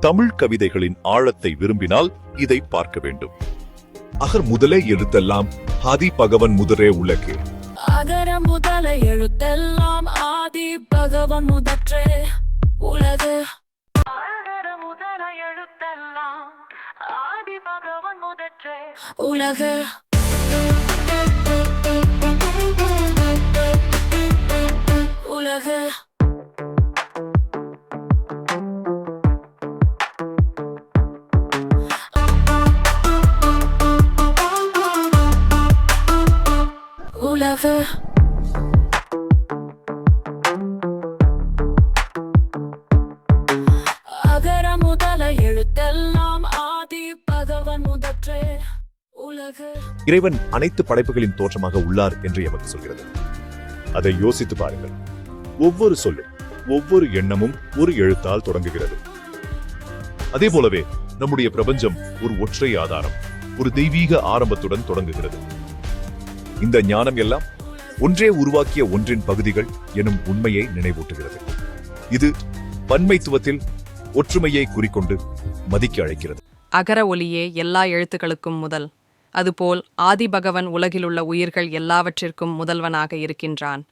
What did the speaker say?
தமிழ் கவிதைகளின் ஆழத்தை விரும்பினால் இதை பார்க்க வேண்டும். அகர் முதலே எழுத்தெல்லாம் ஆதி பகவன் முதரே உலகு. அகர முதல எழுத்தெல்லாம் ஆதி பகவன் முதற்றே உலகு. அகர முதல எழுத்தெல்லாம் ஆதி பகவன் முதற்றே உலகு. உலகு. உலகு. அகர முதல எழுத்தெல்லாம் ஆதி பகவன் முதற்றே உலகு. இறைவன் அனைத்து படைப்புகளின் தோற்றமாக உள்ளார் என்று எமக்கு சொல்கிறது. அதை யோசித்து பாருங்கள். ஒவ்வொரு சொல்லும் ஒவ்வொரு எண்ணமும் ஒரு எழுத்தால் தொடங்குகிறது. அதே போலவே நம்முடைய பிரபஞ்சம் ஒரு ஒற்றை ஆதாரம், ஒரு தெய்வீக ஆரம்பத்துடன் தொடங்குகிறது. இந்த ஞானம் எல்லாம் ஒன்றே உருவாக்கிய ஒன்றின் பகுதிகள் எனும் உண்மையை நினைவூட்டுகிறது. இது பன்மைத்துவத்தில் ஒற்றுமையை குறிக்கொண்டு மதிக்க அழைக்கிறது. அகர ஒலியே எல்லா எழுத்துக்களுக்கும் முதல். அதுபோல் ஆதிபகவன் உலகிலுள்ள உயிர்கள் எல்லாவற்றிற்கும் முதல்வனாக இருக்கின்றான்.